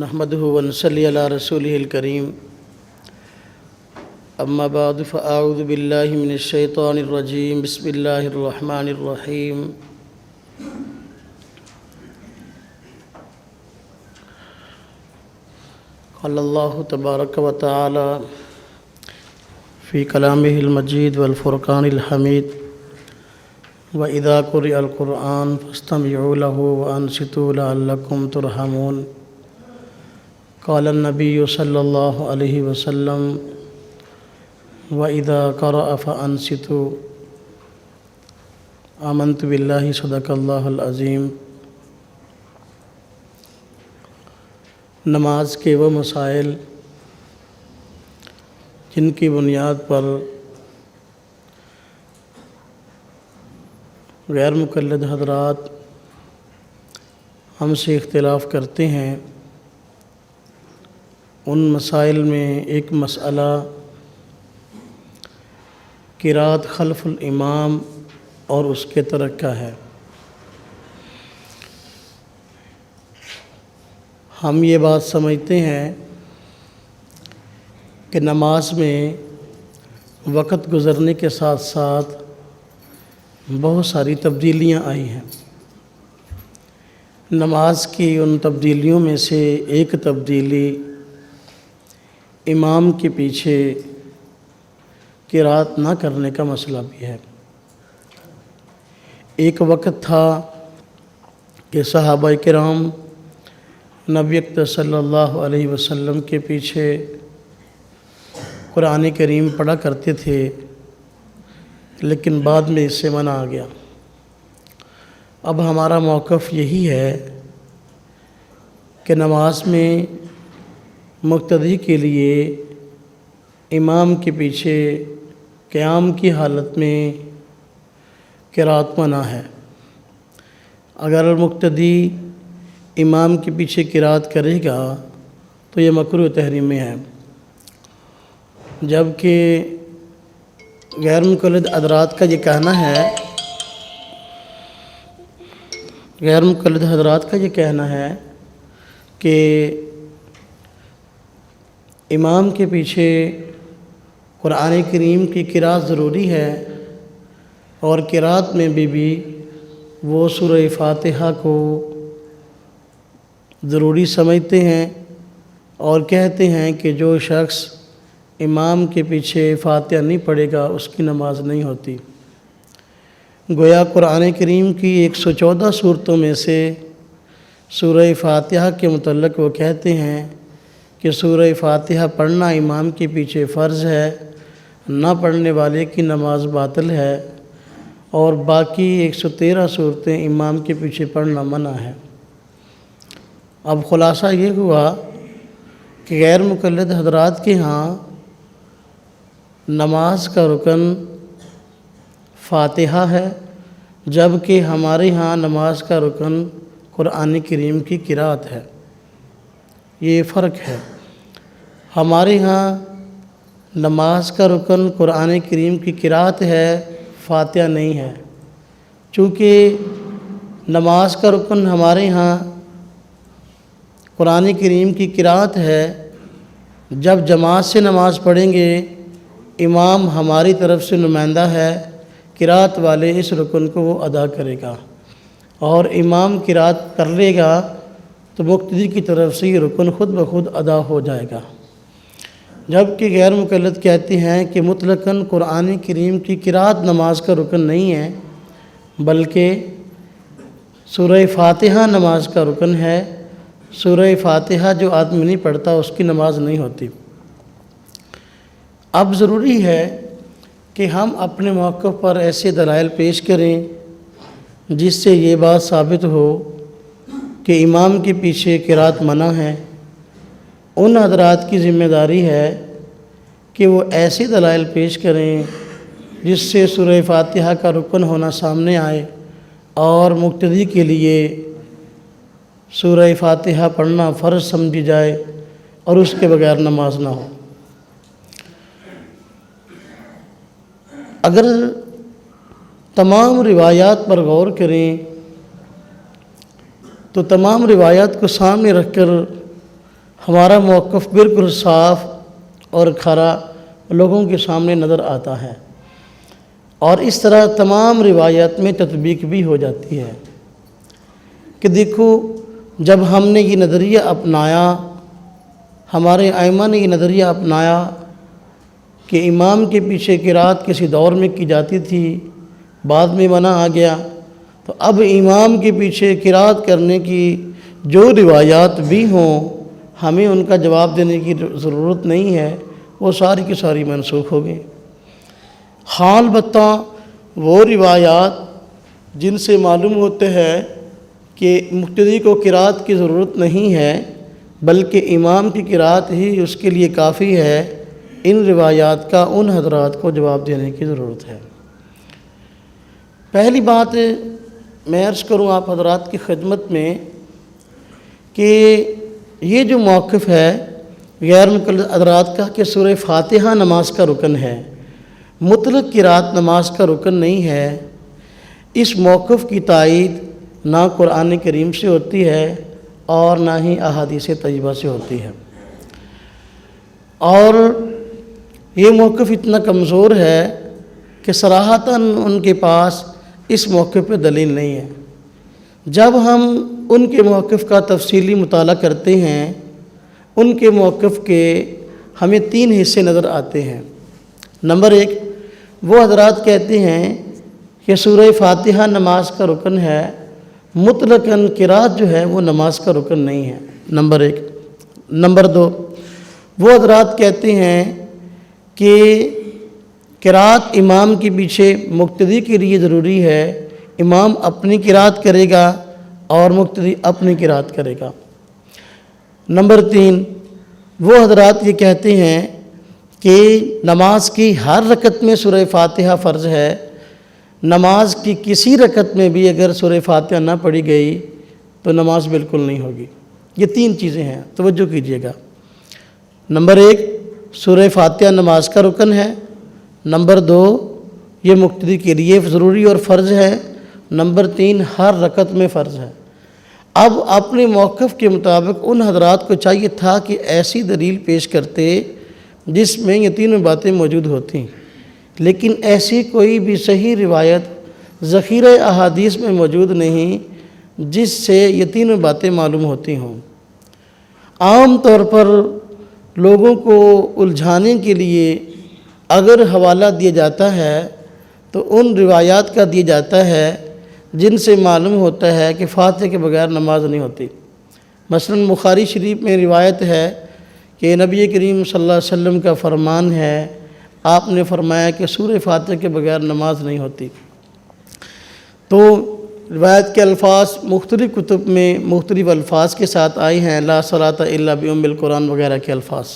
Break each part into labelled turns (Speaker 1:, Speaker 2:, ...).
Speaker 1: نحمده ونصلي على رسوله الكريم اما بعد فاعوذ بالله من الشيطان الرجيم بسم الله الرحمن الرحيم قال الله تبارك وتعالى في كلامه المجيد والفرقان الحميد وإذا قرئ القرآن فاستمعوا له وأنصتوا لعلكم ترحمون قال النبي صلى الله عليه وسلم وإذا قرأ فأنصتوا آمنت بالله صدق الله العظيم۔ نماز کے وہ مسائل جن کی بنیاد پر غیر مقلد حضرات ہم سے اختلاف کرتے ہیں، ان مسائل میں ایک مسئلہ قرات خلف الامام اور اس کے ترک کا ہے۔ ہم یہ بات سمجھتے ہیں کہ نماز میں وقت گزرنے کے ساتھ ساتھ بہت ساری تبدیلیاں آئی ہیں۔ نماز کی ان تبدیلیوں میں سے ایک تبدیلی امام کے پیچھے قرات نہ کرنے کا مسئلہ بھی ہے۔ ایک وقت تھا کہ صحابہ کرام نبی اکرم صلی اللہ علیہ وسلم کے پیچھے قرآن کریم پڑھا کرتے تھے، لیکن بعد میں اس سے منع آ گیا۔ اب ہمارا موقف یہی ہے کہ نماز میں مقتدی کے لیے امام کے پیچھے قیام کی حالت میں قرات منع ہے۔ اگر مقتدی امام کے پیچھے قرات کرے گا تو یہ مکروہ تحریمی ہے، جبکہ غیر مقلد حضرات کا یہ کہنا ہے کہ امام کے پیچھے قرآن کریم کی قرات ضروری ہے، اور قرات میں بھی وہ سورہ فاتحہ کو ضروری سمجھتے ہیں، اور کہتے ہیں کہ جو شخص امام کے پیچھے فاتحہ نہیں پڑھے گا اس کی نماز نہیں ہوتی۔ گویا قرآن کریم کی 114 صورتوں میں سے سورہ فاتحہ کے متعلق وہ کہتے ہیں کہ سورہ فاتحہ پڑھنا امام کے پیچھے فرض ہے، نہ پڑھنے والے کی نماز باطل ہے، اور باقی 113 صورتیں امام کے پیچھے پڑھنا منع ہے۔ اب خلاصہ یہ ہوا کہ غیر مقلد حضرات کے ہاں نماز کا رکن فاتحہ ہے، جبکہ ہمارے ہاں نماز کا رکن قرآن کریم کی قرات ہے۔ یہ فرق ہے، ہمارے ہاں نماز کا رکن قرآن کریم کی قرات ہے، فاتحہ نہیں ہے۔ چونکہ نماز کا رکن ہمارے ہاں قرآن کریم کی قرات ہے، جب جماعت سے نماز پڑھیں گے امام ہماری طرف سے نمائندہ ہے، قرات والے اس رکن کو وہ ادا کرے گا، اور امام قرات کر لے گا تو مقتدی کی طرف سے یہ رکن خود بخود ادا ہو جائے گا۔ جبکہ غیر مقلد کہتے ہیں کہ مطلقاً قرآن کریم کی قرات نماز کا رکن نہیں ہے، بلکہ سورہ فاتحہ نماز کا رکن ہے۔ سورہ فاتحہ جو آدمی نہیں پڑھتا اس کی نماز نہیں ہوتی۔ اب ضروری ہے کہ ہم اپنے موقف پر ایسے دلائل پیش کریں جس سے یہ بات ثابت ہو کہ امام کے پیچھے قرات منع ہے۔ ان حضرات کی ذمہ داری ہے کہ وہ ایسے دلائل پیش کریں جس سے سورہ فاتحہ کا رکن ہونا سامنے آئے، اور مقتدی کے لیے سورہ فاتحہ پڑھنا فرض سمجھی جائے اور اس کے بغیر نماز نہ ہو۔ اگر تمام روایات پر غور کریں تو تمام روایات کو سامنے رکھ کر ہمارا موقف بالکل صاف اور کھرا لوگوں کے سامنے نظر آتا ہے، اور اس طرح تمام روایات میں تطبیق بھی ہو جاتی ہے کہ دیکھو جب ہم نے یہ نظریہ اپنایا، ہمارے ائمہ نے یہ نظریہ اپنایا کہ امام کے پیچھے قرات کسی دور میں کی جاتی تھی، بعد میں منع آ گیا، تو اب امام کے پیچھے قرات کرنے کی جو روایات بھی ہوں ہمیں ان کا جواب دینے کی ضرورت نہیں ہے، وہ ساری کی ساری منسوخ ہو گئی۔ حال البتہ وہ روایات جن سے معلوم ہوتے ہیں کہ مقتدی کو قرات کی ضرورت نہیں ہے بلکہ امام کی قرات ہی اس کے لیے کافی ہے، ان روایات کا ان حضرات کو جواب دینے کی ضرورت ہے۔ پہلی بات میں عرض کروں آپ حضرات کی خدمت میں کہ یہ جو موقف ہے غیر مقلد حضرات کا کہ سورہ فاتحہ نماز کا رکن ہے، مطلق قرات نماز کا رکن نہیں ہے، اس موقف کی تائید نہ قرآن کریم سے ہوتی ہے اور نہ ہی احادیث طیبہ سے ہوتی ہے، اور یہ موقف اتنا کمزور ہے کہ صراحتاً ان کے پاس اس موقف پہ دلیل نہیں ہے۔ جب ہم ان کے موقف کا تفصیلی مطالعہ کرتے ہیں، ان کے موقف کے ہمیں 3 حصے نظر آتے ہیں۔ نمبر 1، وہ حضرات کہتے ہیں کہ سورہ فاتحہ نماز کا رکن ہے، مطلقاً قرات جو ہے وہ نماز کا رکن نہیں ہے، نمبر 1۔ نمبر 2، وہ حضرات کہتے ہیں کہ قرات امام کے پیچھے مقتدی کے لیے ضروری ہے، امام اپنی قرات کرے گا اور مقتدی اپنی قرات کرے گا۔ نمبر 3، وہ حضرات یہ کہتے ہیں کہ نماز کی ہر رکعت میں سورہ فاتحہ فرض ہے، نماز کی کسی رکعت میں بھی اگر سورہ فاتحہ نہ پڑھی گئی تو نماز بالکل نہیں ہوگی۔ یہ 3 چیزیں ہیں، توجہ کیجیے گا۔ نمبر 1، سورہ فاتحہ نماز کا رکن ہے۔ نمبر 2، یہ مقتدی کے لیے ضروری اور فرض ہے۔ نمبر 3، ہر رکعت میں فرض ہے۔ اب اپنے موقف کے مطابق ان حضرات کو چاہیے تھا کہ ایسی دلیل پیش کرتے جس میں یہ تینوں باتیں موجود ہوتی، لیکن ایسی کوئی بھی صحیح روایت ذخیرہ احادیث میں موجود نہیں جس سے یہ تینوں باتیں معلوم ہوتی ہوں۔ عام طور پر لوگوں کو الجھانے کے لیے اگر حوالہ دیا جاتا ہے تو ان روایات کا دیا جاتا ہے جن سے معلوم ہوتا ہے کہ فاتحہ کے بغیر نماز نہیں ہوتی۔ مثلاً بخاری شریف میں روایت ہے کہ نبی کریم صلی اللہ علیہ وسلم کا فرمان ہے، آپ نے فرمایا کہ سورہ فاتحہ کے بغیر نماز نہیں ہوتی۔ تو روایت کے الفاظ مختلف کتب میں مختلف الفاظ کے ساتھ آئے ہیں، لا صلاۃ الا بأم القرآن وغیرہ کے الفاظ۔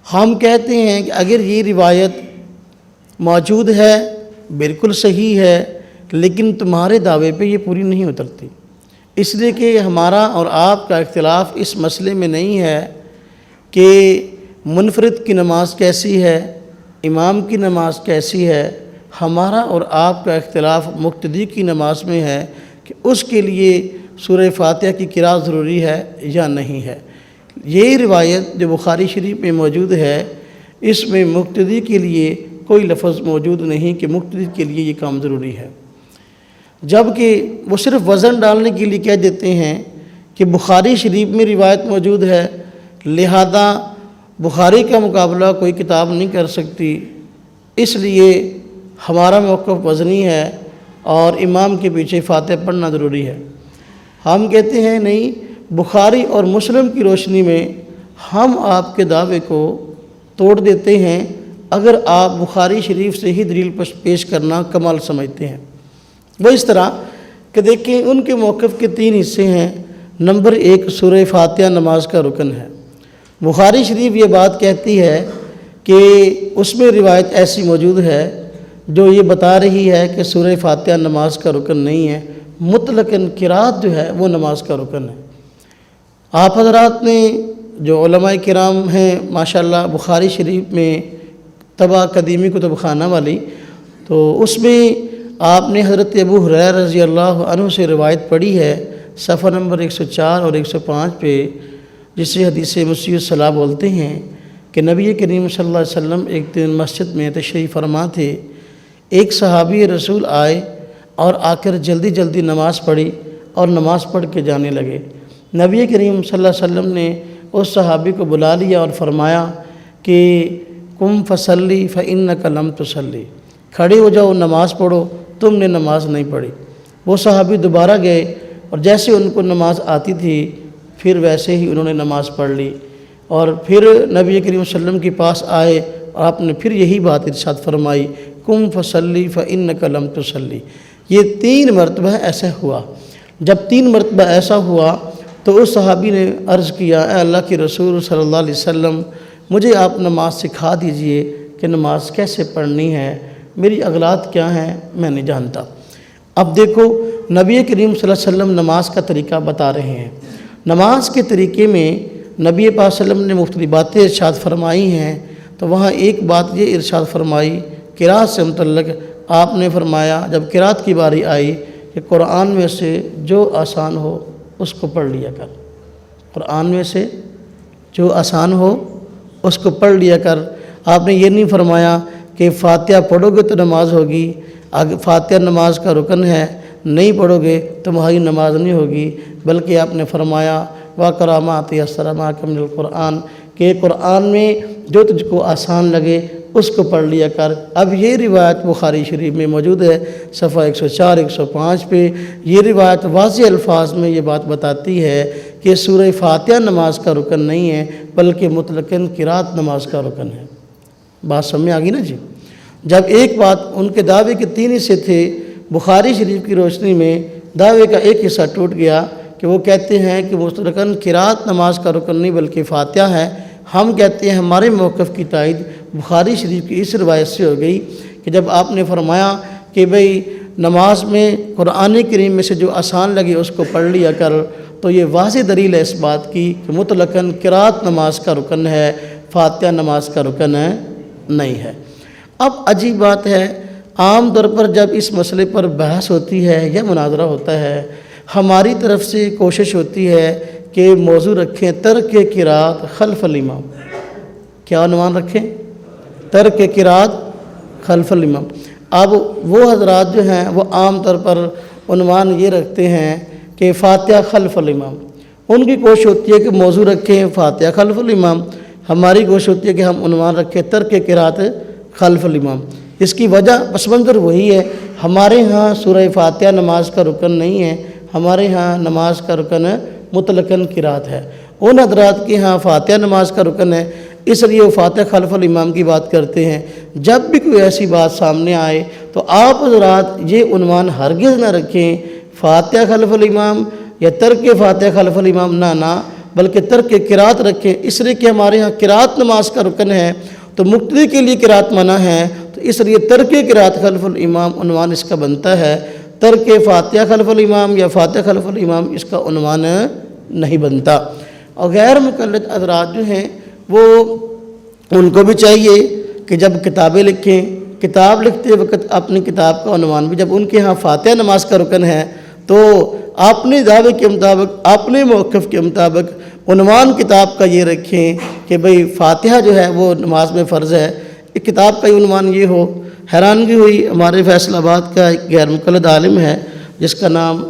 Speaker 1: ہم کہتے ہیں کہ اگر یہ روایت موجود ہے بالکل صحیح ہے، لیکن تمہارے دعوے پہ یہ پوری نہیں اترتی، اس لیے کہ ہمارا اور آپ کا اختلاف اس مسئلے میں نہیں ہے کہ منفرد کی نماز کیسی ہے، امام کی نماز کیسی ہے۔ ہمارا اور آپ کا اختلاف مقتدی کی نماز میں ہے کہ اس کے لیے سورہ فاتحہ کی قرات ضروری ہے یا نہیں ہے۔ یہ روایت جو بخاری شریف میں موجود ہے، اس میں مقتدی کے لیے کوئی لفظ موجود نہیں کہ مقتدی کے لیے یہ کام ضروری ہے، جبکہ وہ صرف وزن ڈالنے کے لیے کہہ دیتے ہیں کہ بخاری شریف میں روایت موجود ہے، لہذا بخاری کا مقابلہ کوئی کتاب نہیں کر سکتی، اس لیے ہمارا موقف وزنی ہے اور امام کے پیچھے فاتحہ پڑھنا ضروری ہے۔ ہم کہتے ہیں نہیں، بخاری اور مسلم کی روشنی میں ہم آپ کے دعوے کو توڑ دیتے ہیں اگر آپ بخاری شریف سے ہی دلیل پیش کرنا کمال سمجھتے ہیں۔ وہ اس طرح کہ دیکھیں ان کے موقف کے 3 حصے ہیں۔ نمبر 1، سورہ فاتحہ نماز کا رکن ہے۔ بخاری شریف یہ بات کہتی ہے کہ اس میں روایت ایسی موجود ہے جو یہ بتا رہی ہے کہ سورہ فاتحہ نماز کا رکن نہیں ہے، مطلقاً قرات جو ہے وہ نماز کا رکن ہے۔ آپ حضرات نے جو علماء کرام ہیں ماشاءاللہ بخاری شریف میں طبع قدیمی کتب خانہ والی، تو اس میں آپ نے حضرت ابو ہریرہ رضی اللہ عنہ سے روایت پڑھی ہے، صفحہ نمبر 104 اور 105 پہ جسے حدیث مسیح صلاح بولتے ہیں کہ نبی کریم صلی اللہ علیہ وسلم ایک دن مسجد میں تشریف فرما تھے۔ ایک صحابی رسول آئے اور آ کر جلدی جلدی نماز پڑھی اور نماز پڑھ کے جانے لگے۔ نبی کریم صلی اللہ علیہ وسلم نے اس صحابی کو بلا لیا اور فرمایا کہ قم فصلی فإنک لم تصلی، کھڑے ہو جاؤ، نماز پڑھو، تم نے نماز نہیں پڑھی۔ وہ صحابی دوبارہ گئے اور جیسے ان کو نماز آتی تھی پھر ویسے ہی انہوں نے نماز پڑھ لی، اور پھر نبی کریم صلی اللہ علیہ وسلم کے پاس آئے اور آپ نے پھر یہی بات ارشاد فرمائی، قم فصلی فإنک لم تصلی۔ یہ 3 مرتبہ ایسا ہوا۔ جب 3 مرتبہ ایسا ہوا تو اس صحابی نے عرض کیا، اے اللہ کے رسول صلی اللہ علیہ وسلم، مجھے آپ نماز سکھا دیجئے کہ نماز کیسے پڑھنی ہے، میری اغلاط کیا ہیں میں نہیں جانتا۔ اب دیکھو نبی کریم صلی اللہ علیہ وسلم نماز کا طریقہ بتا رہے ہیں۔ نماز کے طریقے میں نبی پاک صلی اللہ علیہ وسلم نے مختلف باتیں ارشاد فرمائی ہیں، تو وہاں ایک بات یہ ارشاد فرمائی قرات سے متعلق۔ آپ نے فرمایا جب قرات کی باری آئی کہ قرآن میں سے جو آسان ہو اس کو پڑھ لیا کر، قرآن میں سے جو آسان ہو اس کو پڑھ لیا کر۔ آپ نے یہ نہیں فرمایا کہ فاتحہ پڑھو گے تو نماز ہوگی، فاتحہ نماز کا رکن ہے، نہیں پڑھو گے تمہاری نماز نہیں ہوگی، بلکہ آپ نے فرمایا وَقْرَأْ مَا تَيَسَّرَ مَعَكَ مِنَ الْقُرْآنِ کہ قرآن میں جو تجھ کو آسان لگے اس کو پڑھ لیا کر۔ اب یہ روایت بخاری شریف میں موجود ہے، صفحہ 104 105 پہ۔ یہ روایت واضح الفاظ میں یہ بات بتاتی ہے کہ سورہ فاتحہ نماز کا رکن نہیں ہے بلکہ مطلقاً قرات نماز کا رکن ہے۔ بات سمجھ آ گئی نا جی؟ جب ایک بات ان کے دعوے کے 3 حصے تھے، بخاری شریف کی روشنی میں دعوے کا ایک حصہ ٹوٹ گیا کہ وہ کہتے ہیں کہ مطلقاً قرات نماز کا رکن نہیں بلکہ فاتحہ ہے۔ ہم کہتے ہیں ہمارے موقف کی تائید بخاری شریف کی اس روایت سے ہو گئی کہ جب آپ نے فرمایا کہ بھئی نماز میں قرآن کریم میں سے جو آسان لگے اس کو پڑھ لیا کر، تو یہ واضح دلیل ہے اس بات کی کہ مطلقاً قرات نماز کا رکن ہے، فاتحہ نماز کا رکن نہیں ہے۔ اب عجیب بات ہے، عام طور پر جب اس مسئلے پر بحث ہوتی ہے یا مناظرہ ہوتا ہے، ہماری طرف سے کوشش ہوتی ہے کہ موضوع رکھیں ترک قرات خلف الامام۔ کیا عنوان رکھیں؟ ترک قرات خلف الامام۔ اب وہ حضرات جو ہیں وہ عام طور پر عنوان یہ رکھتے ہیں کہ فاتحہ خلف الامام۔ ان کی کوشش ہوتی ہے کہ موضوع رکھیں فاتحہ خلف الامام، ہماری کوشش ہوتی ہے کہ ہم عنوان رکھیں ترک قرات خلف الامام۔ اس کی وجہ پس منظر وہی ہے، ہمارے ہاں سورہ فاتحہ نماز کا رکن نہیں ہے، ہمارے ہاں نماز کا رکن مطلقاً قرات ہے۔ ان حضرات کے ہاں فاتحہ نماز کا رکن ہے، اس لیے وہ فاتحہ خلف الامام کی بات کرتے ہیں۔ جب بھی کوئی ایسی بات سامنے آئے تو آپ حضرات یہ عنوان ہرگز نہ رکھیں فاتحہ خلف الامام یا ترک فاتحہ خلف الامام، نہ بلکہ ترک قرات رکھیں، اس لیے کہ ہمارے ہاں قرات نماز کا رکن ہے تو مقتدی کے لیے قرات منع ہے، تو اس لیے ترک قرات خلف الامام عنوان اس کا بنتا ہے۔ ترک فاتحہ خلف الامام یا فاتحہ خلف الامام اس کا عنوان نہیں بنتا۔ اور غیر مقلد حضرات جو ہیں وہ ان کو بھی چاہیے کہ جب کتابیں لکھیں، کتاب لکھتے وقت اپنی کتاب کا عنوان بھی، جب ان کے ہاں فاتحہ نماز کا رکن ہے تو اپنے دعوے کے مطابق، اپنے موقف کے مطابق عنوان کتاب کا یہ رکھیں کہ بھئی فاتحہ جو ہے وہ نماز میں فرض ہے، ایک کتاب کا عنوان یہ ہو۔ حیرانگی ہوئی، ہمارے فیصل آباد کا ایک غیر مقلد عالم ہے جس کا نام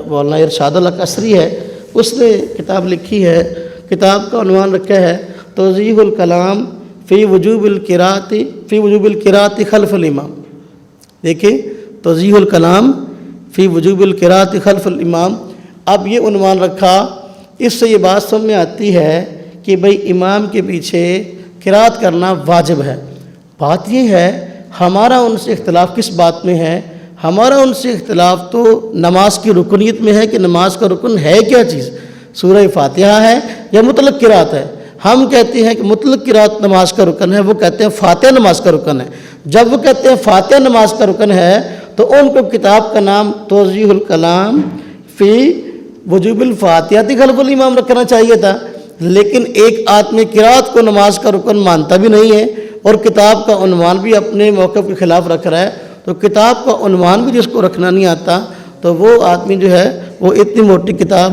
Speaker 1: مولانا ارشاد اللہ قصری ہے، اس نے کتاب لکھی ہے، کتاب کا عنوان رکھا ہے توضیح الکلام فی وجوب القرات خلف الامام۔ دیکھیں، توضیح الکلام فی وجوب القرات خلف الامام۔ اب یہ عنوان رکھا، اس سے یہ بات سمجھ میں آتی ہے کہ بھئی امام کے پیچھے قرات کرنا واجب ہے۔ بات یہ ہے ہمارا ان سے اختلاف کس بات میں ہے؟ ہمارا ان سے اختلاف تو نماز کی رکنیت میں ہے کہ نماز کا رکن ہے کیا چیز، سورہ فاتحہ ہے یا مطلق قرات ہے؟ ہم کہتے ہیں کہ مطلق قرات نماز کا رکن ہے، وہ کہتے ہیں فاتحہ نماز کا رکن ہے۔ جب وہ کہتے ہیں فاتحہ نماز کا رکن ہے تو ان کو کتاب کا نام توضیح الکلام فی وجوب الفاتحہ خلف الامام رکھنا چاہیے تھا، لیکن ایک آدمی قرات کو نماز کا رکن مانتا بھی نہیں ہے اور کتاب کا عنوان بھی اپنے موقف کے خلاف رکھ رہا ہے، تو کتاب کا عنوان بھی جس کو رکھنا نہیں آتا تو وہ آدمی جو ہے وہ اتنی موٹی کتاب